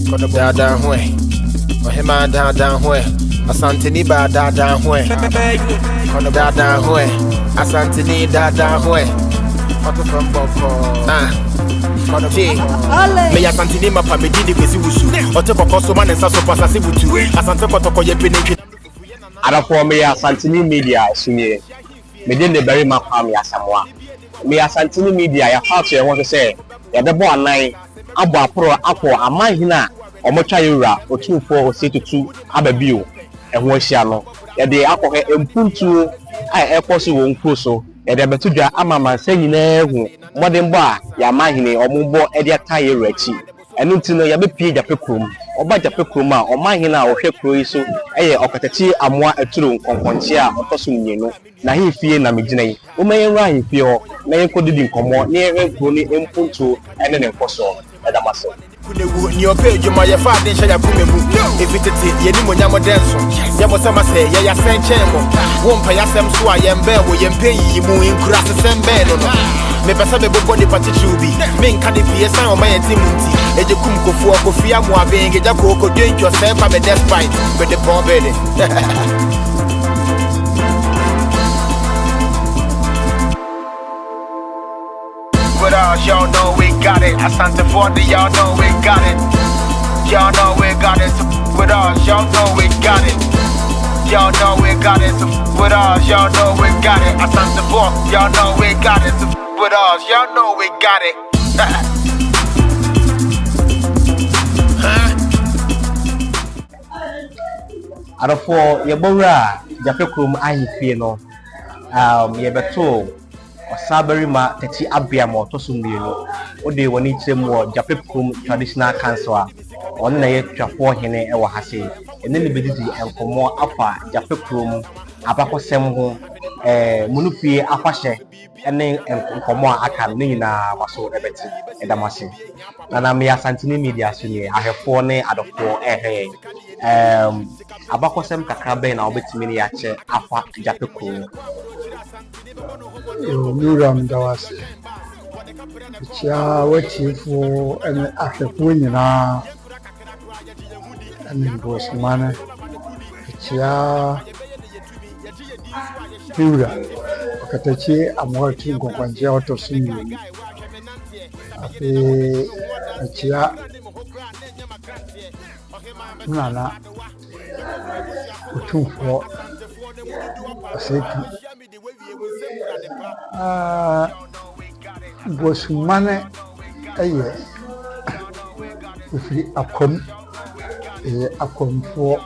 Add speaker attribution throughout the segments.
Speaker 1: Kono dada hwe. Ohima dada hwe. Asanteni ba dada hwe. Kono dada hwe. Asanteni dada hwe. Oto from Boko. Kono J. MeYɛ Asanteni mapa me di kwesi wusu. Oto Boko so man nsa so pasase butu. Asante kotoko ye penetwe.
Speaker 2: Adafo MeYɛ Asanteni media sunye. Me di ne bari mapa me Amoa. MeYɛ Asanteni media ya fato ye won say ya bebo anan abo apro akọ amanhina omotwa yura otufo osetutu ababio eho ahia no ye de akọ empuntu a ekoso won kroso ye de betudwa amama sanyina ehu modembo a ya amanhine omumbo e de ata yura chi enu ntino ya bepie Japekrom oba Japekrom a omanhina a ohwe kro yi so eye Okatakyie Amoa Aturu Nkonkonkyia otoso nyenu na hifie na megina yi o mayenra hifie ho na yenkodidi nkomo na yenkro ni empuntu ene ne nkoso edamaso
Speaker 1: kunewu ni opeju ma ye fa den sha kumemu efitete ye ni monyamo denso ye bo sama se ye ya senchemo wo mpa ya sem so a ye mbe wo ye mpe yi mu inkura se sembe no me pesa me bobo ni patichu bi me nka de fie san o ma ye timunti eje kum kofu okofia mu abenge ja ko ko dentjo se pa me despite with the bomb belly. With us, y'all know we got it. Asante for y'all know we got it. Y'all know we got it. So with us, y'all know we got it. Y'all know we got it. So with us, y'all know we got it. Asante for y'all know we got it. So with us, y'all know we got it.
Speaker 2: Adafo ye bowra Japekrom ahifie no ye beto Sabari ma teti abia mo to sumbienu ode woni kyerem wo Japekrom traditional council on na ye twafo hene e wo hase ene ne bedidi enkomo afa Japekrom abakosem ho munufie afahye ene enkomo aka ne nyina waso ebeti edamase na MeYɛ Asanteni media sunye ahefo ne adofo abakosem kakra be na obetimi ne yache afa Japekrom
Speaker 3: Nuram Dawasi. Chia watifu and Afepunina and Bosmana. Chia Pura Okatakyie Amoa Nkonkonkyia to Sumi. Chia Nana Utufo Asetu Bosmane aye ifri akom for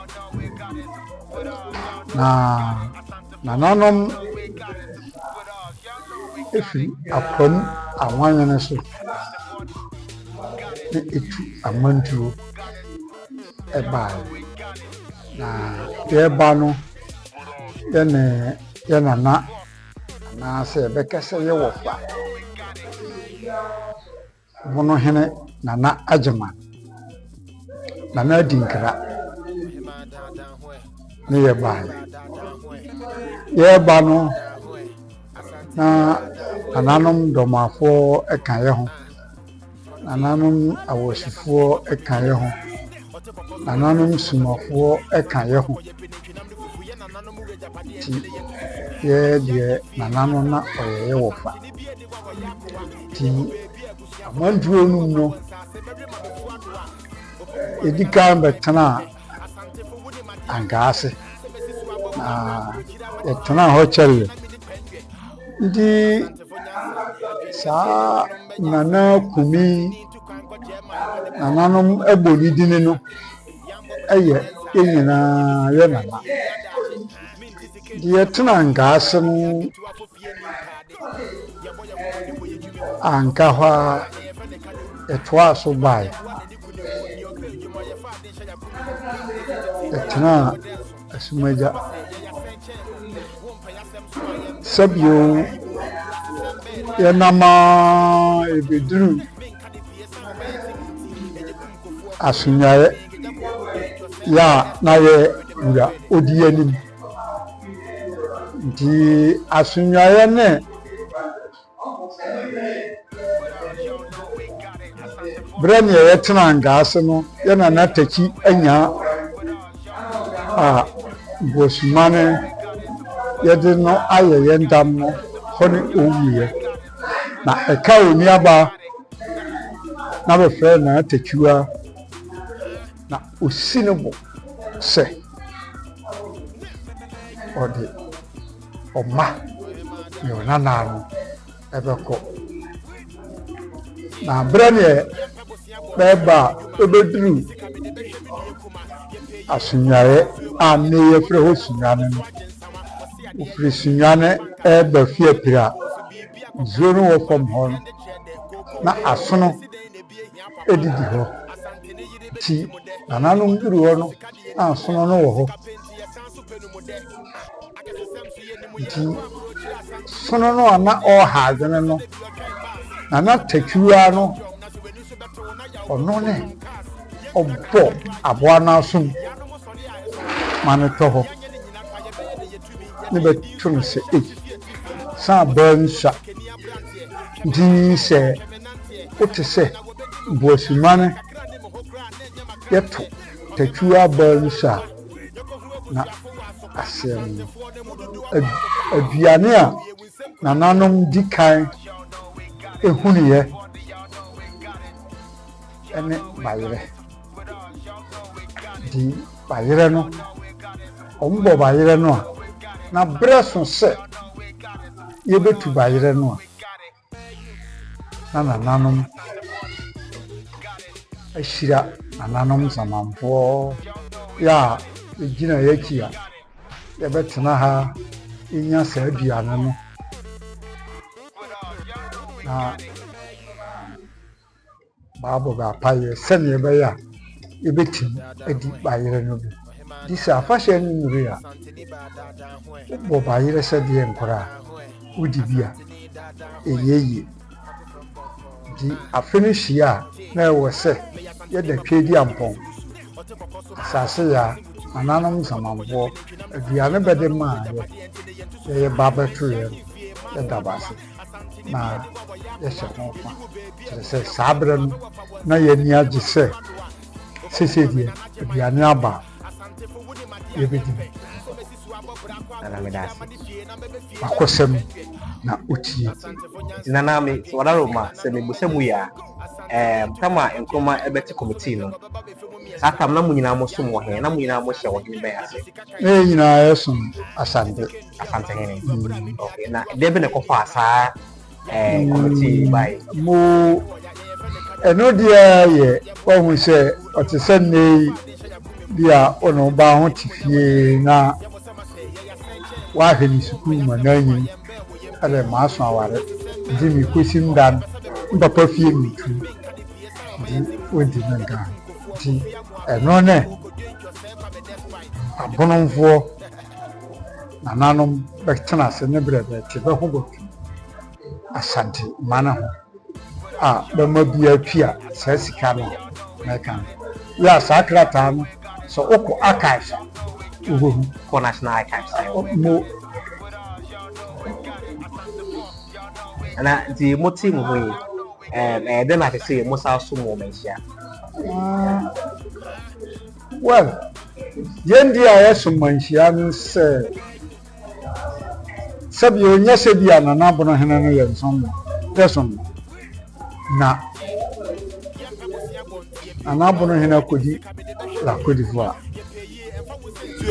Speaker 3: na nanom ifri akom awanene so etu amantuo eba na eba no yana na se bekese ye wofa Bono hene nana ajema nana dinkra ne ye ba no na ananom domafo ekaye ho ananom awosifo ekaye ho ananom sumafo ekaye ho ye de nanano na oyeye wofa ti amanduo num no edika betana angase na etana ho chelle ndi sa nana kumi nananom eboni dine no eye enyina ye nana di etana angase no ankahwa etwa so bai etna asumaja sabio yanama ebedru asunyaye ya naye ura odianim di asunyaye ne brand ye tena ngase no ye na Natakyi anya bosumane ye de no aye ye ndam no hone owuye na eka oni aba na be fe na Natakyiwa na osinebo se ode oma yo nanano ebeko na brane beba ebedru asunyaye ane ye fre ho sunyane no ofri sunyane eba fie pira zoro wo fom ho na asono edidi ho ti nanano nduru ho no asono no wo ho ti sono no ana o ha dene no na Natakyiwa no ono ne obo aboa na sum mane to ho ne betun se sa bansa di se otese bosimane yeto Takyiwa bansa na asem aduane a nananom dikan ehuniye ene bayire di bayire no ombo bayire no na breso se yebetu bayire no na nananom ashira nananom zamampo ya ejina yakia yebetena ha inya sa aduane no na babo ga paye sene be ya ebetim edi bayire no bi disa fashion nuri ya bo bayire se de enkora udi bia eyeye di afinish ya na wo se ye da twedi ampon sase ya ananom samambo aduane bede ma ye baba tuye ye dabase na yeshe hofa se sabren na ye nia gise sesedi aduane aba ye bedi
Speaker 2: ana medasi
Speaker 3: akosem na utie
Speaker 2: nana me wadaroma se me busemu ya kama enkoma ebeti committee no satam na munyina mo som wo he na munyina mo hye wo he be ase
Speaker 3: nyina yesum asante
Speaker 2: hene okay na debe ne kofa asa committee by
Speaker 3: mo eno dia ye ohun se otise ne bia ono ba ho tifie na wa heni sukuu mananyi ale maso aware di mi kosim dan papa fie mi tu di odi nanga di eno ne abononfo nananom betena se ne brebe ti be ho botu asante mana ho be mabia pia sa sika no na kan ya sakrata no so oko archives
Speaker 2: ko national archives
Speaker 3: mo
Speaker 2: ana di moti mu hoyi then I say mo sa so mo mentia
Speaker 3: well yendi a yeso manhia no se sabi onya se bia na nabono hene no yensom tesom na anabono hene kodi la kodi fo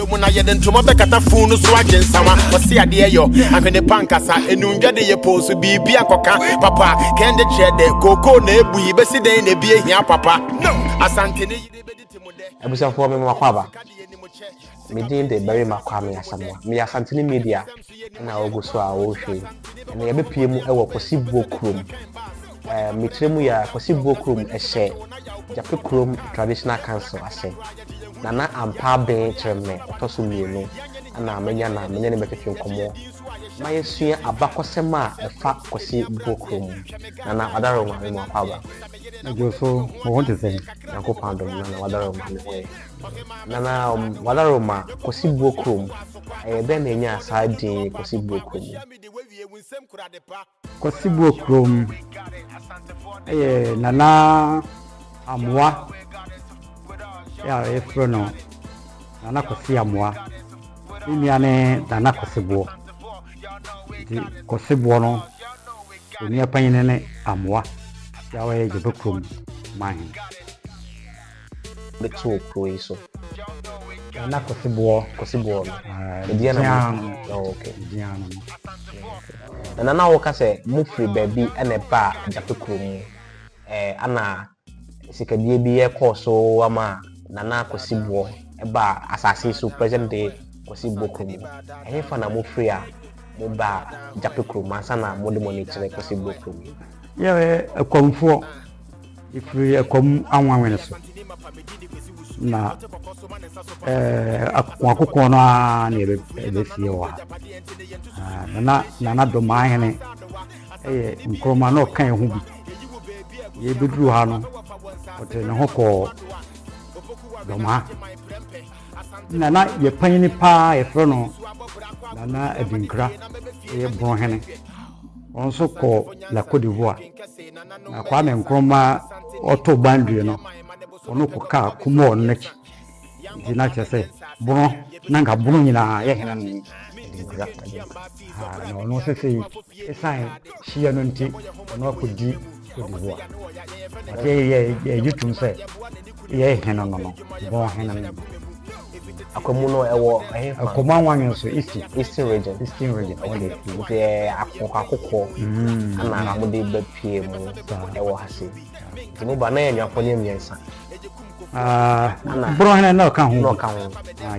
Speaker 1: muna yeden to mobe kata funu so agensawa osi ade yo ahwene pankasa enundwade ye poso bibia koka papa kende chede koko na ebuyi besi den na bie hia papa no asantene yide bediti mu de
Speaker 2: abusa fo me makwaba me din de bari makwa me asamwa me Asanteni media na oguso a wo hwe na ye bepie mu ewo Kosibuo krom mitremu ya Kosibuo krom ehye Japekrom traditional council ase nana ampa ben treme otoso mienu ana amenya ne bekeke nkomo ma yesua abakosema efa Kosibuo krom nana wadaro ma me makwaba
Speaker 3: agoso I want to say
Speaker 2: yanko pandom nana wadaro ma me hoye nana wadaro ma Kosibuo krom ben na nya asadi Kosibuo krom
Speaker 3: Kosibuo krom nana
Speaker 4: Amoa ya efro no nana kwasi Amoa nia ne nana kwasibo di kwasibo no oni apanyine ne Amoa ya we Japekrom mine
Speaker 2: beto kro so
Speaker 4: nana kwasibo
Speaker 2: diana okay nana wo ka se mo free baby ene ba Japekrom ana sikadie bi ye course o ama nana kwasibo eba asase so present day kwasibo krom ene fa na mo free a mo ba Japekrom ansa na mo de money kire kwasibo krom
Speaker 4: ya akwamfo ifiri akwam anwanwen so na akoko no a na ebe fie wa nana do mahene nkroma no kan ho bi ye beduru ha no ote ne hoko doma nana ye panyini pa ye fro no nana edinkra ye bronhene onso ko la Côte d'Ivoire na kwa me nkroma oto bandue no ono ko ka kumo onnechi dina chese bro nanga bro nyina ye hena ni edinkra ha no no se esan shia no nti ono ko di Côte d'Ivoire ye yutum se ye hena no bro hena ni
Speaker 2: akwamu no ewo
Speaker 4: akoma wanyo so
Speaker 2: eastern region
Speaker 4: only
Speaker 2: the akoko ana mo de be pie mu ewo hase timo ba na enwa pone miensa
Speaker 4: bro hena no kan ho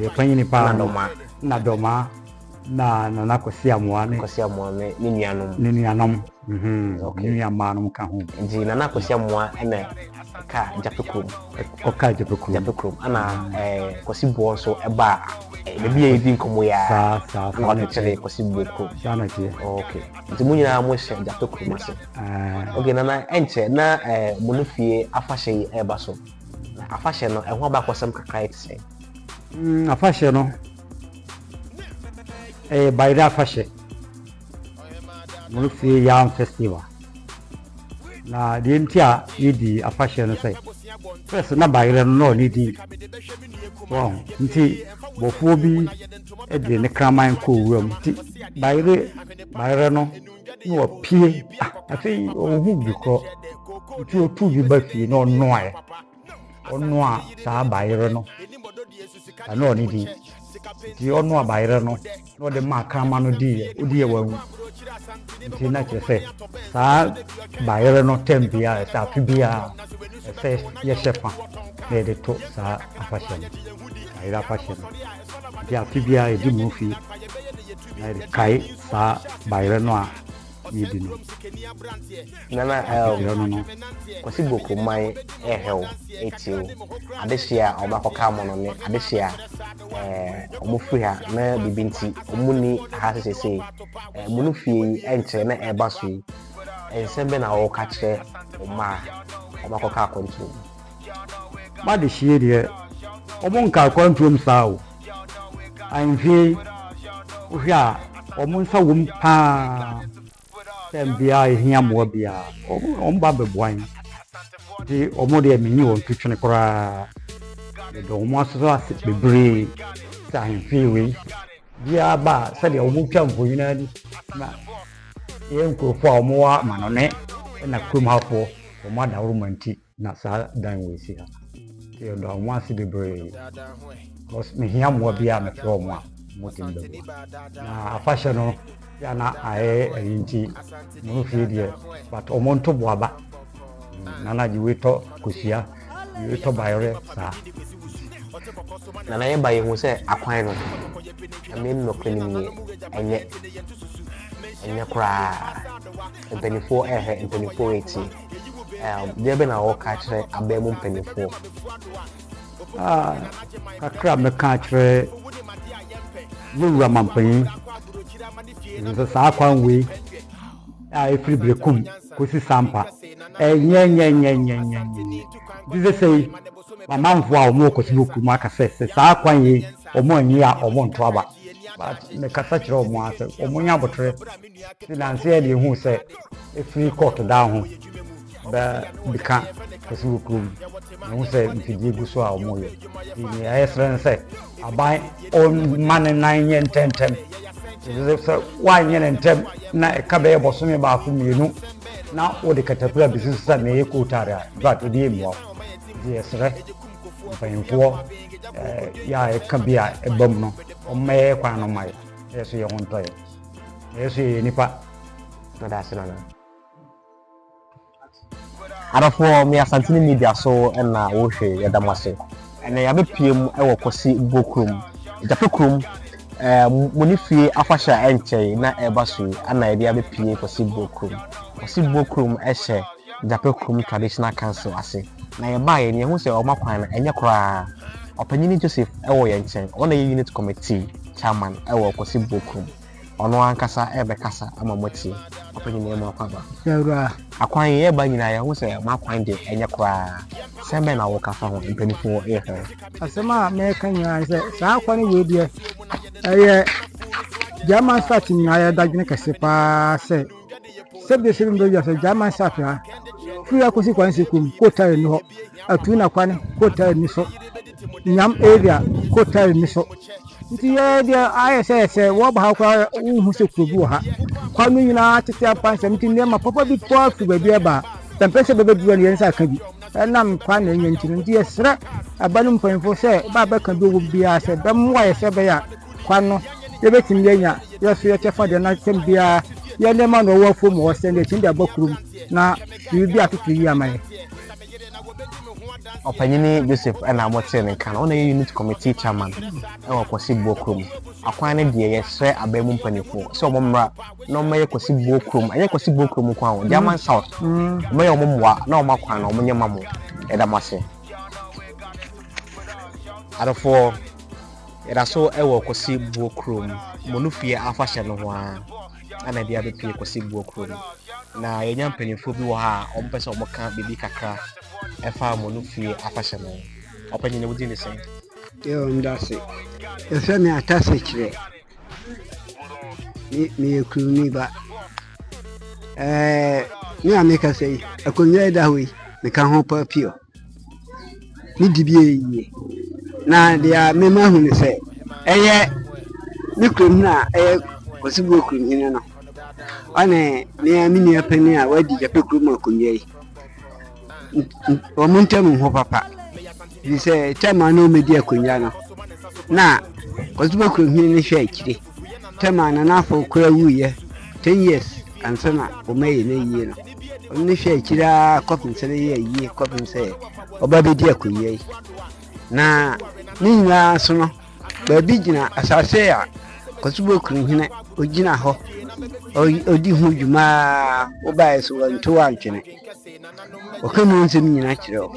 Speaker 4: ye panyini pa
Speaker 2: na doma
Speaker 4: na kwasi Amoa
Speaker 2: me ni nuanom
Speaker 4: okay ni amano kan ho
Speaker 2: nji na kwasi Amoa ene ka Japekrom ana kwasi bo so eba bebi e di nkomo ya na o tere kwasi bo krom
Speaker 4: sana tie
Speaker 2: okay nti munyina mo hye Japekrom ase okay na enche na monofie afahye eba so afahye no ehwo ba kwasam kakra etse
Speaker 4: afahye no bayra afahye monofie yam festival na di ntia yidi afahye no sai first na bayra no ni di wow nti bofo bi de ne kraman ko wuram nti bayra no no pie afi ohu bi ko nti o tu bi ba fi no noe ono a sa bayra no ano ni di ti ono a bayra no no de ma kraman no di odi e wawu nti na chese sa bayra no tempia sa fibia se ye shefa de to sa afahye bayra afahye dia fibia e di mufi na de kai sa bayra no a yidi no
Speaker 2: nana
Speaker 4: no
Speaker 2: kwasi boko mai ehel etio adehia obakoka mo no ne adehia omofri ha na bibinti omuni ha sese munufie enche na eba so ensembe na o ka kire oma obakoka control
Speaker 4: ma de hie de omun ka control sao anfi ohia omun sa wum pa tembia hia mo bia omba beboan di omode menyi won twetwe kora de omo aso ase bebre ta anfi we bia ba se de omu twa mfonyina di na ye nkofo a omo wa manone na krom hafo omo adawro manti na sa dan we si ha de ndo omo ase bebre cause me hia mo bia me tro omo a motim be na afasha no ya na ae enji no fidie but omonto boaba nana jiweto kusia jiweto bayore sa
Speaker 2: nana ye baye hu se akwan no amen no kwenimie enye kra empenifo empenifo eti de be na wo ka kire abemu empenifo
Speaker 4: kakra me ka kire wura mampan nso sa kwan we efiri brekum kosi sampa nye dize sei mama mfu a omo kosi boku maka se sa kwan ye omo anyi a omo nto aba but me kasa kire omo ase omo nya botre finance e de hu se efiri court da ho bɛka kɔsi kurom na ho sɛ mfidie gu so a ɔmoyɛ ni ayɛsrɛ no sɛ aban ɔma ne nan nyɛ ntɛmtɛm sɛ woanyɛ ne ntɛm na ɛka bɛyɛ bɔsome baako mmienu na wode katapira bɛsi so sɛ na ɛyɛ kootare a vat wode yɛ mmua nti yɛsrɛ mpanyimfoɔ yɛ a ɛka bi a ɛba mu no ɔmma yɛyɛ kwan no ma yɛ ɛyɛ so yɛ ho ntɔyɛ ɛyɛ so yɛyɛ nipa na da ase nana
Speaker 2: Adafo MeYɛ Asanteni media so na wohwe yɛdam ase ɛnɛ yɛabɛpie mu ɛwɔ kɔsi Japekrom Japekrom muni fie afahya enkyɛ na ɛba so ana yɛde abɛpie kɔsi Japekrom ɛhyɛ Japekrom Traditional Council ase na yɛba yɛ ne ho sɛ ɔma kwan na ɛnyɛ koraa ɔpanyini Joseph ɛwɔ yɛn nkyɛn ɔna yɛ unit committee chairman ɛwɔ kɔsi Japekrom ɔno ankasa ɛbɛkasa ama mɔtie ɔpanyini ɛma kwaba
Speaker 5: yɛwura
Speaker 2: akwan yɛba nyinaa yɛ ho sɛ ɔma kwan de ɛnyɛ koraa sɛ bɛn na wɔkafa ho mpanimfoɔ ɛyɛ
Speaker 5: asɛm a mɛka nyinaa sɛ saa akwan wei deɛ ɛyɛ German start nyinaa yɛdadwene kɛse paa sɛ sɛbde sɛ mbɛ wiase German start a firi akɔsi kwan sɛ kum kotare ni hɔ Aturu na kwan kotare ni so nyam area kotare ni so nti yɛ deɛ ayɛ sɛ wɔba ha koraa wohu sɛ kuro bi wɔ ha kwan no nyinaa tete apansɛm nti nneɛma papa bi poa firi baabi ɛba pɛmpɛ sɛ bɛbɛduru no yɛn nsa aka bi ɛnam kwan na ɛnyɛ nti no nti yɛsrɛ aba no mpanyimfoɔ sɛ ba bɛka bi wɔ biara sɛ bɛmmoa yɛ sɛ bɛyɛ a kwan no yɛbɛtumi yɛnya yɛso yɛkyɛfa deɛ na sɛm biara yɛ nneɛma na ɔwɔ fom wɔ sɛ ne ɛkyɛn de aba kurom na biribi atoto yi ama yɛ
Speaker 2: ɔpanyini Joseph ɛna amɔte ne nka na ɔna yɛ unit committee chairman ɛwɔ kɔsi Japekrom akwan ne deɛ yɛsrɛ aban mu mpanimfoɔ sɛ ɔmo mmra na ɔmo yɛ kɔsi Japekrom ɛnyɛ kɔsi Japekrom kwan wɔ German South ɔmo yɛ ɔmo mmoa na ɔmo akwan na ɔmo nyɛ mamo ɛda mo ase adɔfoɔ yɛda so ɛwɔ kɔsi Japekrom mo no fie afahyɛ no ho a ana de abɛpie kɔsi Japekrom na yɛnya mpanimfoɔ bi wɔ ha a ɔmo pɛ sɛ ɔmo ka biribi kakra ɛfa mo no fie afahyɛ no ɔpanyini wodi ne sɛ
Speaker 5: yɛwɔ ndase yɛfrɛ me atase kyerɛ meyɛ kuruni ba me a meka sɛ yi akonnwa ɛda hɔ yi meka ho paa pio ne di bi yie na deɛ mema hu ne sɛ ɛyɛ me kurom no a ɛyɛ kɔsi Japekrom hene no ɔne me nua panin a wadi Japekrom akonnwa yi wɔn ntam ho papa ɛfiri sɛ tɛma na ɔmɛdi akonnwa no na kɔsi Japekrom hene no hwɛ akyire tɛma na n'afɔ kora wuyɛ 10 years ansa na ɔmɛyɛ no yie no ɔno ne hwɛ akyire a kɔpem sɛ no yɛ yie kɔpem sɛ ɔba bɛdi akonnwa yi na ne nyinaa so no baabi gyina asase a kɔsi Japekrom hene ogyina hɔ odi ho dwuma wobaeɛ so wɔnto antwene ɔka mu nsɛm nyinaa kyerɛ wo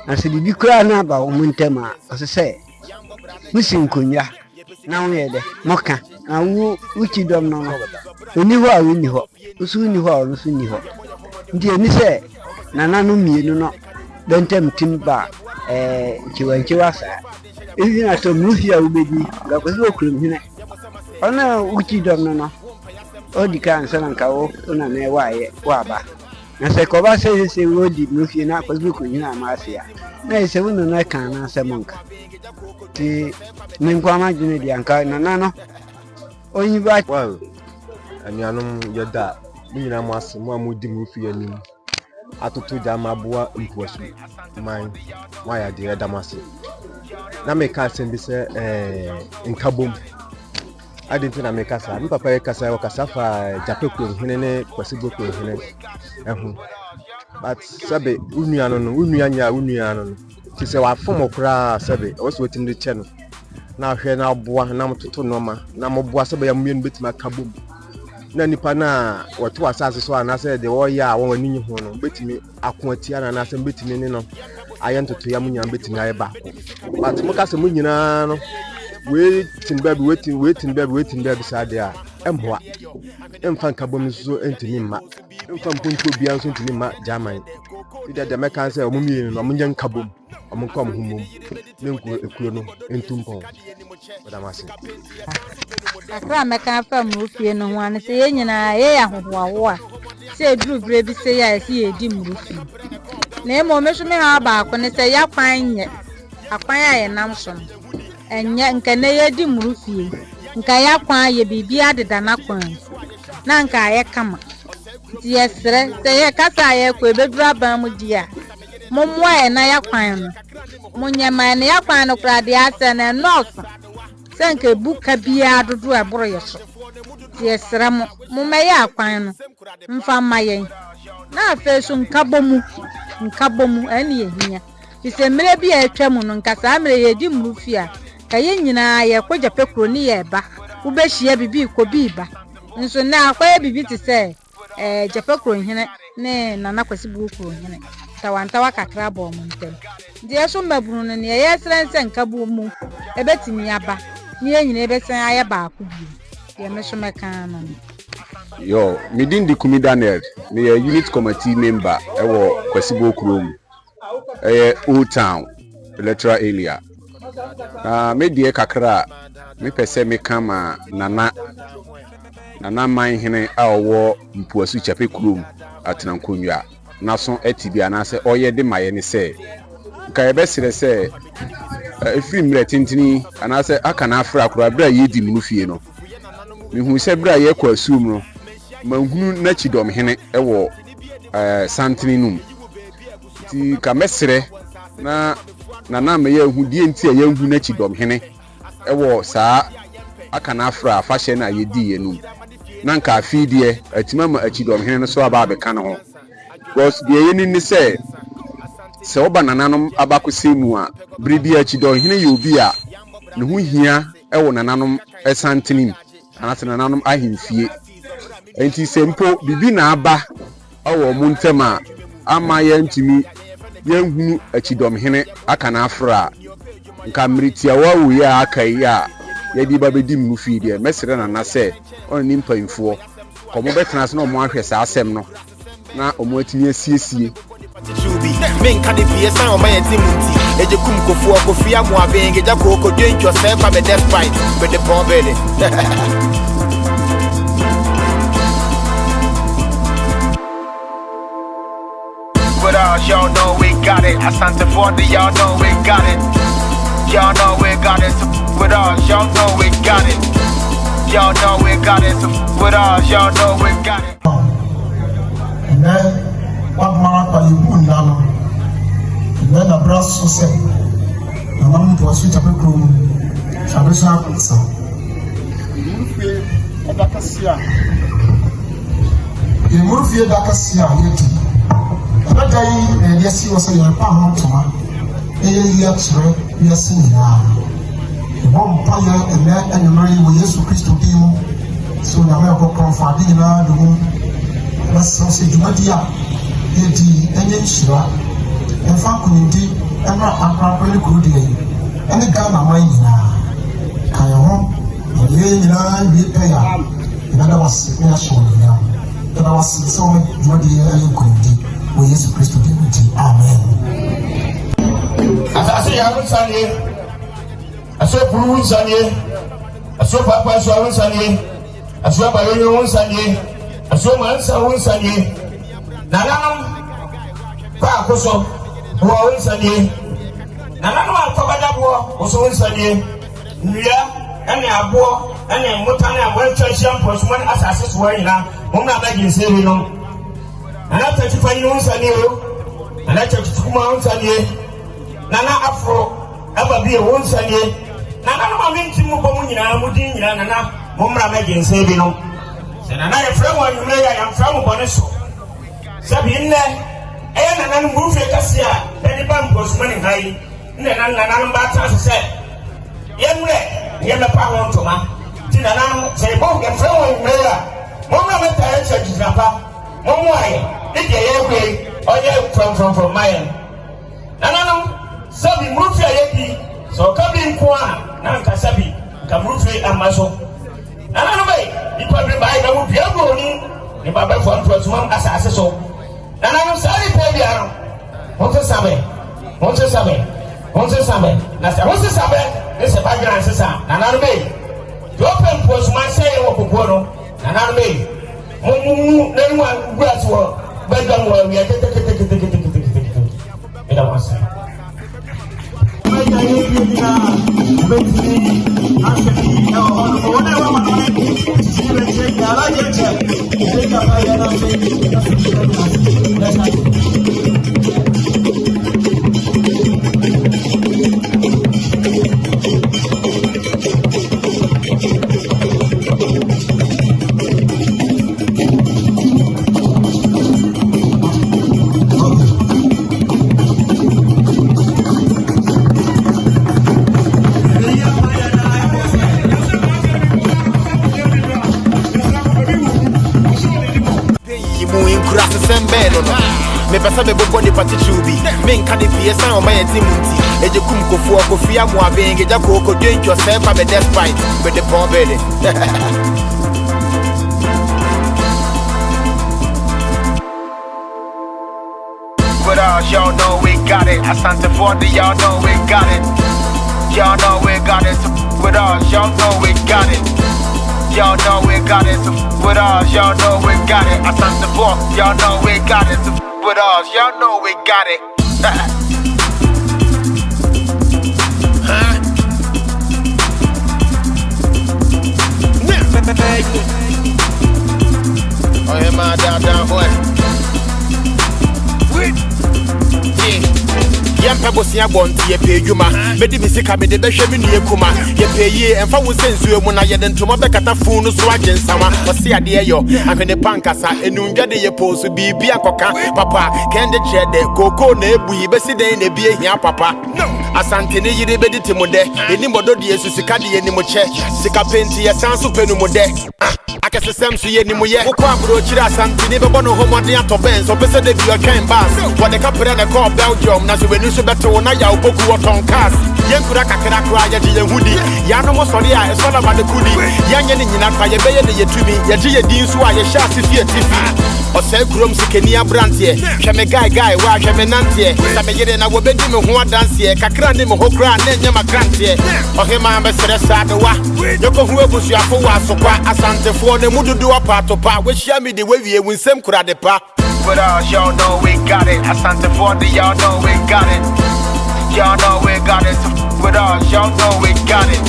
Speaker 5: na sɛ biribi koraa no aba wo mo ntam a ɔsɛ sɛ musi nkonnwa na woyɛ dɛ moka na wo Kyidom no ɔni hɔ a wonni hɔ woso wonni hɔ a ɔno so nni hɔ nti ɛni sɛ nananom mmienu no bɛntam tim ba nkyewankyewa saa ɛsi na sɛ mo fie a wobɛdi nga kɔsi Japekrom hene ɔno Kyidom no odi ka ansa na nka wo na na ɛwɔ aba na sɛ kɔba sɛ wodi no fie na kɔsi Japekrom hene ama ase a na ɛsɛ wo na ka na asɛm nka ti me nkwama dwene di anka nana no onyi ba
Speaker 6: well anuanom yɛda ne nyina mo ase mo a modi mo fie anim atoto gya ma boa mpuaso man waya de yɛda mo ase na me ka asɛm bi sɛ nkabom adinti na me kasa me papa yɛ kasa wɔ kasa fa Japekrom hene ne kɔsi Japekrom hene ɛho but sabe unua no unua nya unua no ti sɛ wa fom kora sabe ɔso wetim de kyɛ no na hwɛ na boa na mototo noma na mo boa sabe ya mmienu betima kabom na nipa na wɔto asase so ana sɛ de wɔyɛ a wɔn ani ho no betimi akoatia na asɛm betimi ne no ayɛ ntoto ya munya betimi ayɛ ba but mo kasa mo nyinaa no waiting baby sade a emboa emfa nkabom so entimi ma emfa mponto bia so entimi ma German ida de meka say omumie no omunye nkabom omunkom humum nenku ekuro no entumpon odamase
Speaker 7: akra meka fa mu fie no ho an se ye nyina ye ahohoawo a say drew baby say I see a dim roof. Name or measure me how back when they say ya fine yet. A fire and namson. And yet can they dim roofy. Nkaya kwa ye bibi added an aquan. Nanka ye come. Yes, sir, say a cassa ye could be drabam dear. Mumwa and I aquan. Munya man yakwan of Radiasan and North. Sank a book a beer to do a broish. Yes, Ram, Mumaya aquan. Mfamaye. Na face kabomu, and ye here. He said, maybe a tremon on Casamre, a dim rufia. Kayina, ya kwa Japekrom ni eba. Ubeshi ya bibi ko biba. Nso na kwa bibi ti say Japekrom hene ne nana kwasi buku hene. Tawantawa kakra bo mu ntem. Die so mabunu ne ne yesrense nkabu mu. Ebetimi aba. Ni enyine ebesan aye ba ko bi. Ye meso meka no.
Speaker 8: Yo, midin di Kumi Daniel, me a unit committee member ewo kwasi Bokrom. Old Town electoral area. Me die kakra me pese me kama nana man hene a owo mpuasu Japekrom at Nkonkonkyia na so etibi anase oye de maye ne se ka ebesire se efim retintini anase aka na afra akura bra yedi minu fie no mehu se bra ye kwasum no manhunu na Kyidom hene ewo santini num ti ka mesire na MeYɛ ehudie nti ye hu na Kyidom hene ewo saa aka na afra afahye na yedi yenum na nka afidie atima ma Kyidom hene no so aba abeka ne ho because de yeni ni se oba nananom abakosemu a bribia Kyidom hene ye obi a ne ho hia ewo nananom Asanteni anase nananom ahemfie enti sempo bibi na aba awo mu ntema ama ye ntimi ye hunu Kyidom hene aka na afra nka mritia wawo ya akai ya yedi babedi mu fi de mesere na se on ni mpanfo komo betena se no mo ahwe sa asem no na omo atini asiesie
Speaker 1: men ka de bie san o maye timunti eje kum kofu okofia mo abenge ja ko ko dwencho se fa be despite be the bomb But y'all know we got it. Asante for the y'all know we got it. Y'all know we got it. With us, y'all know we got it. Y'all know we got it. With us, y'all know we got it.
Speaker 9: And then what Marapa you put down? And then the brass so said, the man to a switch up a room. Shall we sharp and so? You feel a Dakasia. You move here, Dakasia, you. But I yes, you was a Paramount. Yes, yes, one fire and that and Mary with Jesus Christ to him. So now I go comfort in the room. Let's say, Jumadia, Yeti, and Yeshua, and Faculty, and not properly good day. And the Ghana mine now. And you pay up. And I was showing now. And I was so muddy and good. We Jesus Christ to be with you. Amen. As I say, I will Sunday. I saw Blue Sunday. I saw Papa Sunday. I saw Bayo Sunday. I saw Mansa Sunday. Nanam Pacoso, who are Sunday. Nanam Pabadabo, also Sunday. Nia, and the Abo, and the Mutana, and well church young person, as I now. Mona begging, say, you know. And I touch you Sunday, and I touch Kuma Sunday. Nana Afro, ever be a one Sunday. Nana, I'm in Timomina, Mudina, Nana, Mumra Megan, saving them. And another friend, one you may I am from Boneso. Sabine, and an unmoved Cassia, Penny Bump was money high. And then Nana Batas said, Young man, you're the power to ma. Tinanam, say, Bob, and friend, one you may. Mumra met the church is Napa. Why? Did you away or you from mine? Nanano, Sabi Mufia Yeti, so coming Kwan, Nanka Sabi, Kamufi and Maso. Nanano way, you probably buy the Mupiagoni, the Baba for one as I so. Nanano Sari Pavia, Monte Sabe, Monte Sabe, Monte Sabe, Nasa Monte Sabe, this is a background sister, Nanano Bay. You open Postman say, Opono, Nanano Bay.
Speaker 1: Me pesa me bobo ni pati chubi. Me nkadi fiesa o my timunti. Eje kum kofu kofi Amoa benge ja ko dent yourself am despite with the bomb belly. With us, y'all know we got it. Asante 40, y'all know we got it. Y'all know we got it. With us, y'all know we got it. Y'all know we got it. With us, y'all know we got it. Asante 4, y'all know we got it. With us, y'all know we got it. Huh? Oh, yeah, my down, boy. Yampa bosia bonti ye pay yuma medi misika me de behwe me nue kuma ye pay ye emfa wo sensuo mu na ye de ntoma bekata funu so agensama ose ade yo ahwene pankasa enundwade ye poso bibi akoka papa kende chede koko na ebuyi besi den na bie hia papa Asante ne yire bedi timude eni modo de yesusika de eni mo che sika penti ye sanso penu mo de akesesem so ye ni mo ye wokọ abro chira Asante ne bebo no homode atoben so pese de bi o kan bass what the capre na call Belgium na so so better na ya opoku waton cars yenkura kakra kra ya de yehudi ya no mo sori a e so na ba de kudi ya nye ni nyina kwa ye beye ne yetumi ye je ye din so a ye sha sifie tifi o se krom sikeni abrantie hwe me guy wa hwe me nantie sa me yire na wo bedi me ho adanse kakra ni me ho kra na nya makrantie o he ma be sere sa de wa yoko hu ebusuafo wa sokwa asantefo ne mududu apato pa we share me de we wie wunsem kura de pa. With us, y'all know we got it. Asante 40, y'all know we got it. Y'all know we got it. With us, y'all know we got it.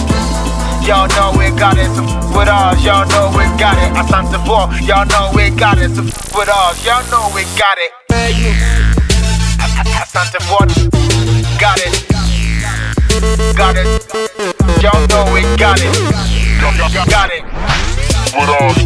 Speaker 1: Y'all know we got it. With us, y'all know we got it. Asante 4, y'all know we got it. With us, y'all know we got it. Asante 40, got it. Got it. Y'all know we got it. Got it. With us.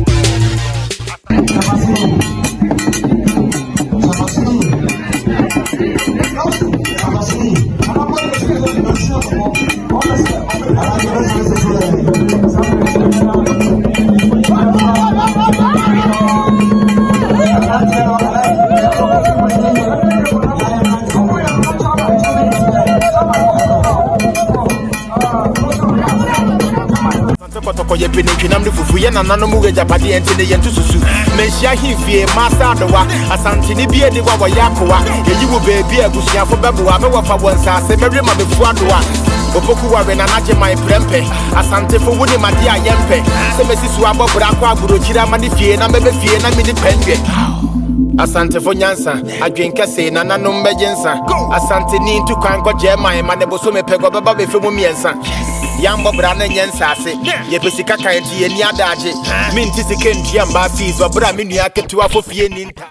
Speaker 1: Ye piniki nam de fufu ye na nanom we Japade entene ye ntususu menhia himfie masa dowa Asante ni bie de wa yakowa ye yiwo beebi agusuafo beboa me wafa wonsa se mewe ma befu adowa opoku wa we na naje mai prempe Asante fo woni made ayempe se mesisu abobra kwa agurochira ma de fie na mebe fie na mi de pendwe Asante fo nyansa adwenka se na nanom bejensa Asante ni ntu kwan ko je mai ma de boso me pego beba be femu miensa Yambo brana nyensa ase ye pesika kan ti eni adaje minti sike ntia mba fees obra menu aketu afofie ninta